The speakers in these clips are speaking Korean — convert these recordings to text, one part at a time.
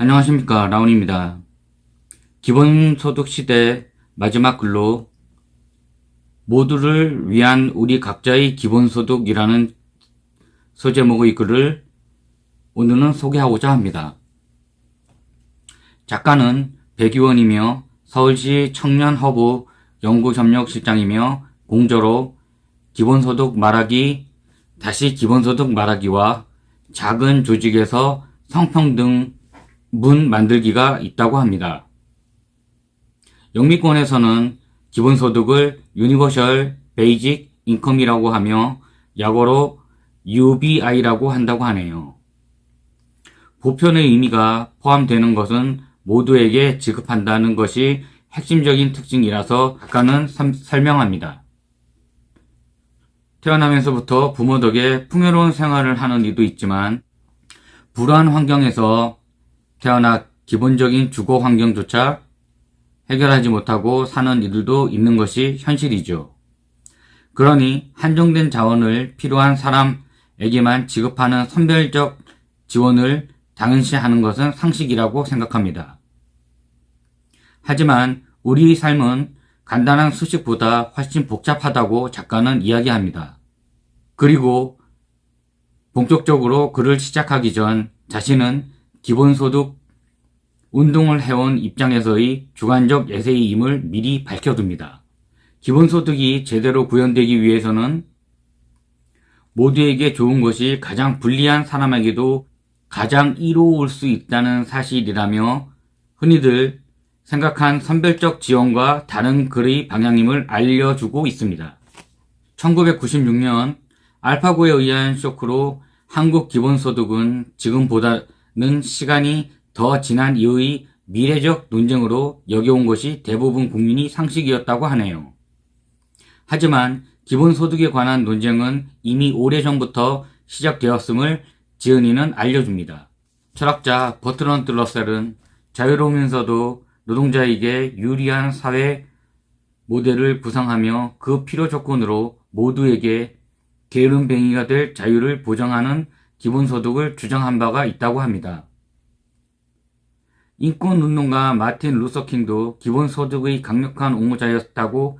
안녕하십니까, 라온입니다. 기본소득 시대 마지막 글로 모두를 위한 우리 각자의 기본소득이라는 소제목의 글을 오늘은 소개하고자 합니다. 작가는 백의원이며 서울시 청년허브 연구협력실장이며 공저로 기본소득 말하기, 다시 기본소득 말하기와 작은 조직에서 성평등 문 만들기가 있다고 합니다. 영미권에서는 기본소득을 유니버셜 베이직 인컴이라고 하며 약어로 UBI라고 한다고 하네요. 보편의 의미가 포함되는 것은 모두에게 지급한다는 것이 핵심적인 특징이라서 작가는 설명합니다. 태어나면서부터 부모 덕에 풍요로운 생활을 하는 이도 있지만 불우한 환경에서 태어나 기본적인 주거 환경조차 해결하지 못하고 사는 이들도 있는 것이 현실이죠. 그러니 한정된 자원을 필요한 사람에게만 지급하는 선별적 지원을 당연시하는 것은 상식이라고 생각합니다. 하지만 우리의 삶은 간단한 수식보다 훨씬 복잡하다고 작가는 이야기합니다. 그리고 본격적으로 글을 시작하기 전 자신은 기본소득 운동을 해온 입장에서의 주관적 예세임을 미리 밝혀둡니다. 기본소득이 제대로 구현되기 위해서는 모두에게 좋은 것이 가장 불리한 사람에게도 가장 이로울 수 있다는 사실이라며 흔히들 생각한 선별적 지원과 다른 글의 방향임을 알려주고 있습니다. 1996년 알파고에 의한 쇼크로 한국 기본소득은 지금보다는 시간이 더 지난 이후의 미래적 논쟁으로 여겨온 것이 대부분 국민이 상식이었다고 하네요. 하지만 기본소득에 관한 논쟁은 이미 오래전부터 시작되었음을 지은이는 알려줍니다. 철학자 버트런드 러셀은 자유로우면서도 노동자에게 유리한 사회 모델을 구상하며 그 필요 조건으로 모두에게 게으름뱅이가 될 자유를 보장하는 기본소득을 주장한 바가 있다고 합니다. 인권운동가 마틴 루서킹도 기본소득의 강력한 옹호자였다고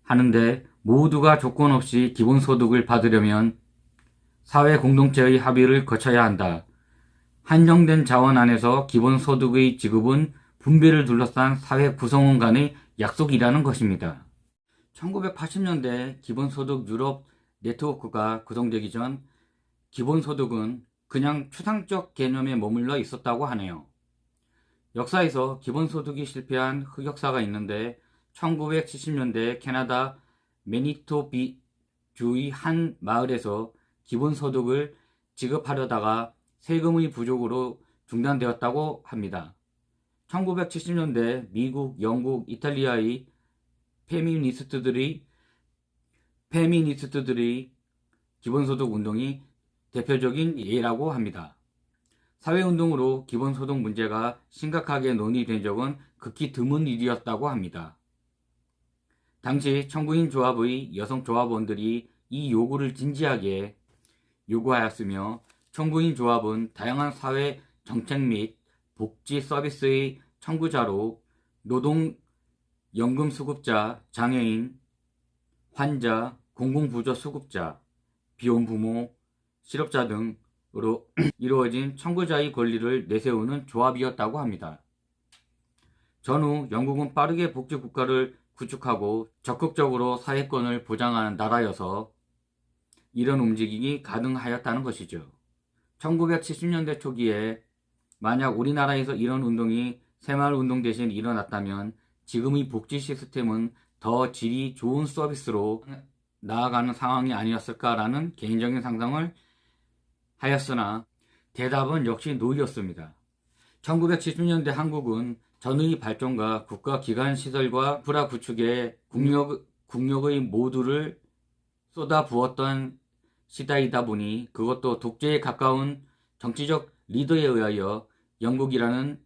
하는데 모두가 조건 없이 기본소득을 받으려면 사회 공동체의 합의를 거쳐야 한다. 한정된 자원 안에서 기본소득의 지급은 분배를 둘러싼 사회 구성원 간의 약속이라는 것입니다. 1980년대 기본소득 유럽 네트워크가 구성되기 전 기본소득은 그냥 추상적 개념에 머물러 있었다고 하네요. 역사에서 기본소득이 실패한 흑역사가 있는데 1970년대 캐나다 매니토비주의 한 마을에서 기본소득을 지급하려다가 세금의 부족으로 중단되었다고 합니다. 1970년대 미국, 영국, 이탈리아의 페미니스트들의 기본소득 운동이 대표적인 예라고 합니다. 사회운동으로 기본소득 문제가 심각하게 논의된 적은 극히 드문 일이었다고 합니다. 당시 청구인 조합의 여성 조합원들이 이 요구를 진지하게 요구하였으며 청구인 조합은 다양한 사회 정책 및 복지 서비스의 청구자로 노동연금수급자, 장애인, 환자, 공공부조수급자, 비혼부모, 실업자 등으로 이루어진 청구자의 권리를 내세우는 조합이었다고 합니다. 전후 영국은 빠르게 복지국가를 구축하고 적극적으로 사회권을 보장하는 나라여서 이런 움직임이 가능하였다는 것이죠. 1970년대 초기에 만약 우리나라에서 이런 운동이 새마을운동 대신 일어났다면 지금의 복지 시스템은 더 질이 좋은 서비스로 나아가는 상황이 아니었을까라는 개인적인 상상을 하였으나 대답은 역시 노이였습니다. 1970년대 한국은 전의 발전과 국가기관 시설과 인프라 구축에 국력의 모두를 쏟아부었던 시대이다 보니 그것도 독재에 가까운 정치적 리더에 의하여 영국이라는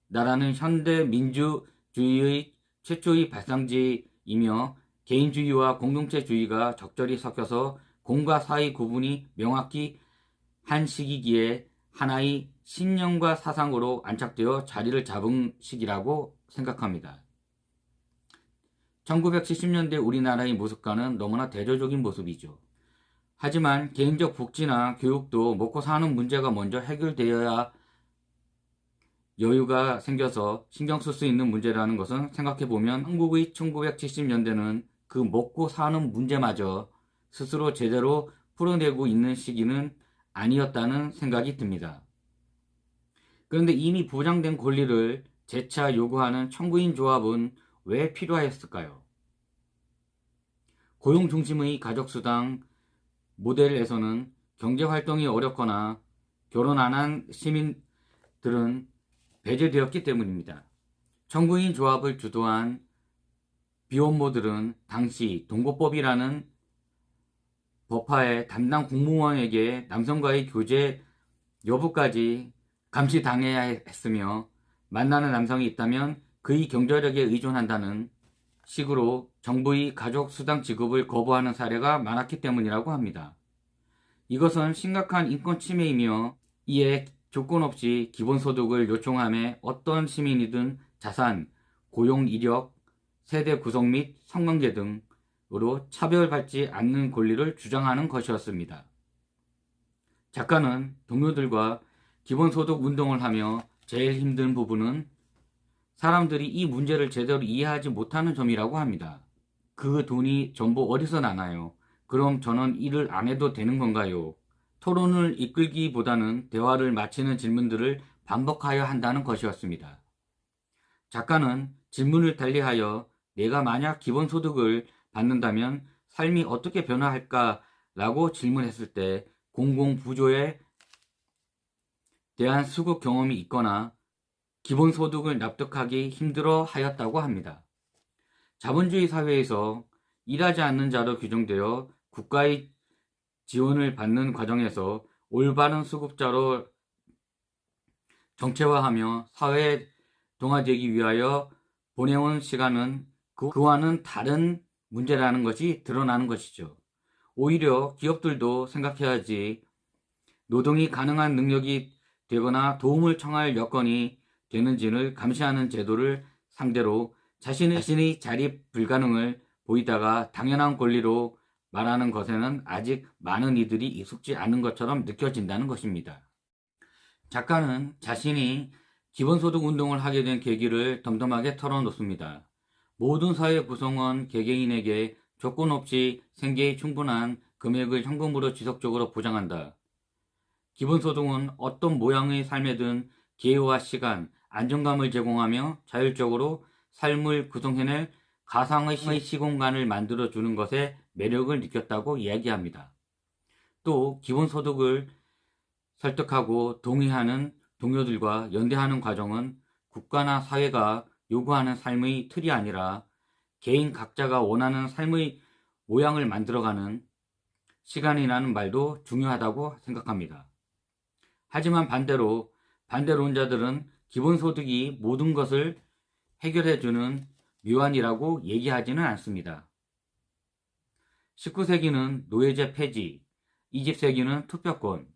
나라는 현대 민주주의의 최초의 발상지이며 개인주의와 공동체주의가 적절히 섞여서 공과 사의 구분이 명확히 한 시기기에 하나의 신념과 사상으로 안착되어 자리를 잡은 시기라고 생각합니다. 1970년대 우리나라의 모습과는 너무나 대조적인 모습이죠. 하지만 개인적 복지나 교육도 먹고 사는 문제가 먼저 해결되어야 여유가 생겨서 신경 쓸 수 있는 문제라는 것은 생각해보면 한국의 1970년대는 그 먹고 사는 문제마저 스스로 제대로 풀어내고 있는 시기는 아니었다는 생각이 듭니다. 그런데 이미 보장된 권리를 재차 요구하는 청구인 조합은 왜 필요하였을까요? 고용 중심의 가족수당 모델에서는 경제활동이 어렵거나 결혼 안 한 시민들은 배제되었기 때문입니다. 청구인 조합을 주도한 비혼모들은 당시 동거법이라는 법화의 담당 공무원에게 남성과의 교제 여부까지 감시당해야 했으며 만나는 남성이 있다면 그의 경제력에 의존한다는 식으로 정부의 가족수당 지급을 거부하는 사례가 많았기 때문이라고 합니다. 이것은 심각한 인권 침해이며 이에 조건 없이 기본소득을 요청함에 어떤 시민이든 자산, 고용 이력, 세대 구성 및 성관계 등으로 차별받지 않는 권리를 주장하는 것이었습니다. 작가는 동료들과 기본소득 운동을 하며 제일 힘든 부분은 사람들이 이 문제를 제대로 이해하지 못하는 점이라고 합니다. 그 돈이 전부 어디서 나나요? 그럼 저는 일을 안 해도 되는 건가요? 토론을 이끌기보다는 대화를 마치는 질문들을 반복하여 한다는 것이었습니다. 작가는 질문을 달리하여 내가 만약 기본소득을 받는다면 삶이 어떻게 변화할까라고 질문했을 때 공공부조에 대한 수급 경험이 있거나 기본소득을 납득하기 힘들어 하였다고 합니다. 자본주의 사회에서 일하지 않는 자로 규정되어 국가의 지원을 받는 과정에서 올바른 수급자로 정체화하며 사회에 동화되기 위하여 보내온 시간은 그와는 다른 문제라는 것이 드러나는 것이죠. 오히려 기업들도 생각해야지 노동이 가능한 능력이 되거나 도움을 청할 여건이 되는지를 감시하는 제도를 상대로 자신의 자립 불가능을 보이다가 당연한 권리로 말하는 것에는 아직 많은 이들이 익숙지 않은 것처럼 느껴진다는 것입니다. 작가는 자신이 기본소득 운동을 하게 된 계기를 덤덤하게 털어놓습니다. 모든 사회 구성원 개개인에게 조건 없이 생계에 충분한 금액을 현금으로 지속적으로 보장한다. 기본소득은 어떤 모양의 삶에든 기회와 시간, 안정감을 제공하며 자율적으로 삶을 구성해낼 가상의 시공간을 만들어주는 것에 매력을 느꼈다고 이야기합니다. 또 기본소득을 설득하고 동의하는 동료들과 연대하는 과정은 국가나 사회가 요구하는 삶의 틀이 아니라 개인 각자가 원하는 삶의 모양을 만들어가는 시간이라는 말도 중요하다고 생각합니다. 하지만 반대론자들은 기본소득이 모든 것을 해결해주는 묘안이라고 얘기하지는 않습니다. 19세기는 노예제 폐지, 20세기는 투표권,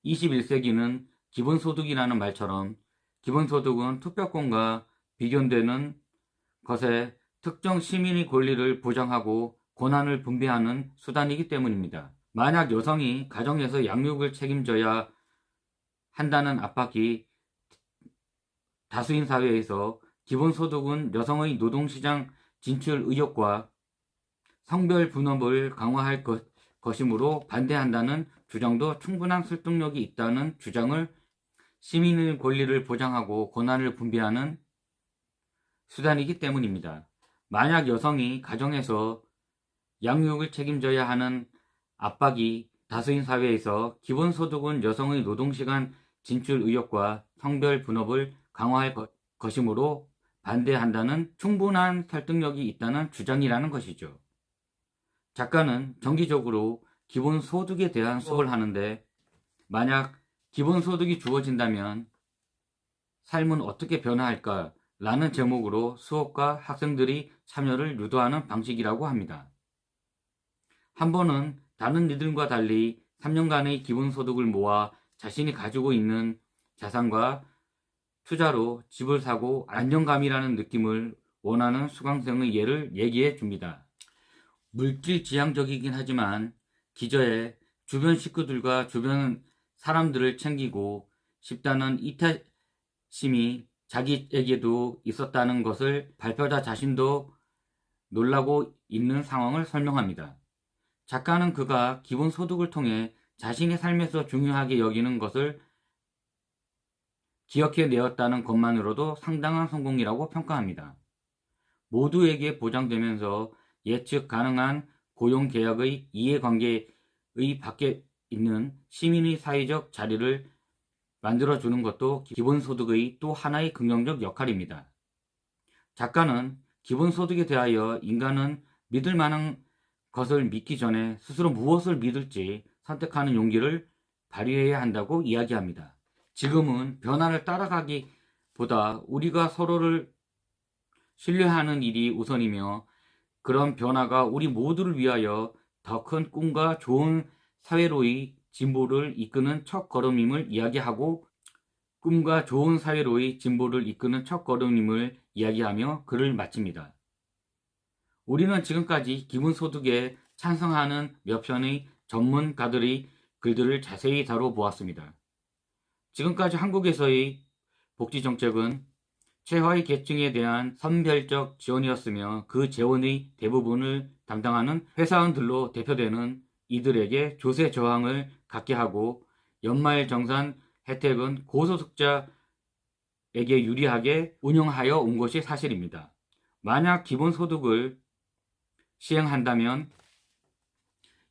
21세기는 기본소득이라는 말처럼 기본소득은 투표권과 비견되는 것에 특정 시민의 권리를 보장하고 권한을 분배하는 수단이기 때문입니다. 만약 여성이 가정에서 양육을 책임져야 한다는 압박이 다수인 사회에서 기본소득은 여성의 노동시장 진출 의욕과 성별 분업을 강화할 것이므로 반대한다는 주장도 충분한 설득력이 있다는 주장을 시민의 권리를 보장하고 권한을 분배하는 수단이기 때문입니다. 만약 여성이 가정에서 양육을 책임져야 하는 압박이 다수인 사회에서 기본소득은 여성의 노동시간 진출 의욕과 성별 분업을 강화할 것이므로 반대한다는 충분한 설득력이 있다는 주장이라는 것이죠. 작가는 정기적으로 기본소득에 대한 수업을 하는데 만약 기본소득이 주어진다면 삶은 어떻게 변화할까? 라는 제목으로 수업과 학생들이 참여를 유도하는 방식이라고 합니다. 한 번은 다른 이들과 달리 3년간의 기본소득을 모아 자신이 가지고 있는 자산과 투자로 집을 사고 안정감이라는 느낌을 원하는 수강생의 예를 얘기해 줍니다. 물질 지향적이긴 하지만 기저에 주변 식구들과 주변 사람들을 챙기고 싶다는 이타심이 자기에게도 있었다는 것을 발표자 자신도 놀라고 있는 상황을 설명합니다. 작가는 그가 기본소득을 통해 자신의 삶에서 중요하게 여기는 것을 기억해내었다는 것만으로도 상당한 성공이라고 평가합니다. 모두에게 보장되면서 예측 가능한 고용계약의 이해관계의 밖에 있는 시민의 사회적 자리를 만들어주는 것도 기본소득의 또 하나의 긍정적 역할입니다. 작가는 기본소득에 대하여 인간은 믿을 만한 것을 믿기 전에 스스로 무엇을 믿을지 선택하는 용기를 발휘해야 한다고 이야기합니다. 지금은 변화를 따라가기보다 우리가 서로를 신뢰하는 일이 우선이며 그런 변화가 우리 모두를 위하여 더 큰 꿈과 좋은 사회로의 진보를 이끄는 첫걸음임을 이야기하고 꿈과 좋은 사회로의 진보를 이끄는 첫걸음임을 이야기하며 글을 마칩니다. 우리는 지금까지 기본소득에 찬성하는 몇 편의 전문가들의 글들을 자세히 다뤄보았습니다. 지금까지 한국에서의 복지정책은 최하위 계층에 대한 선별적 지원이었으며 그 재원의 대부분을 담당하는 회사원들로 대표되는 이들에게 조세 저항을 갖게 하고 연말정산 혜택은 고소득자에게 유리하게 운영하여 온 것이 사실입니다. 만약 기본소득을 시행한다면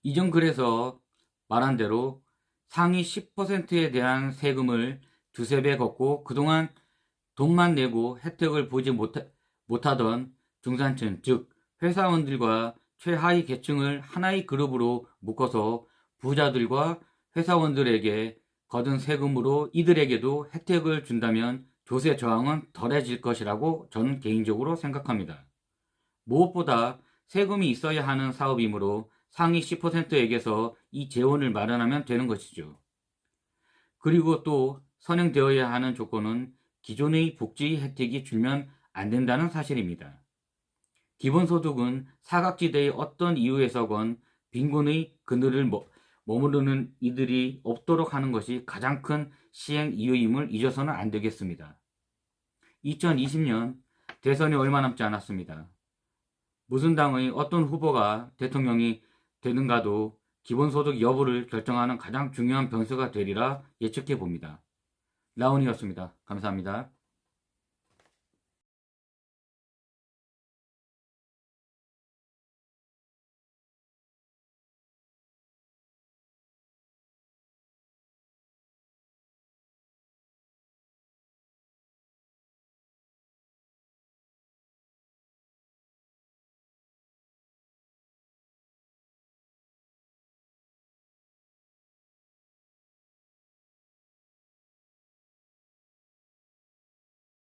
이전 글에서 말한 대로 상위 10%에 대한 세금을 두세 배 걷고 그동안 돈만 내고 혜택을 보지 못하던 중산층, 즉 회사원들과 최하위 계층을 하나의 그룹으로 묶어서 부자들과 회사원들에게 거둔 세금으로 이들에게도 혜택을 준다면 조세 저항은 덜해질 것이라고 저는 개인적으로 생각합니다. 무엇보다 세금이 있어야 하는 사업이므로 상위 10%에게서 이 재원을 마련하면 되는 것이죠. 그리고 또 선행되어야 하는 조건은 기존의 복지 혜택이 줄면 안 된다는 사실입니다. 기본소득은 사각지대의 어떤 이유에서건 빈곤의 그늘을 머무르는 이들이 없도록 하는 것이 가장 큰 시행 이유임을 잊어서는 안 되겠습니다. 2020년 대선이 얼마 남지 않았습니다. 무슨 당의 어떤 후보가 대통령이 되는가도 기본소득 여부를 결정하는 가장 중요한 변수가 되리라 예측해 봅니다. 라온이었습니다. 감사합니다.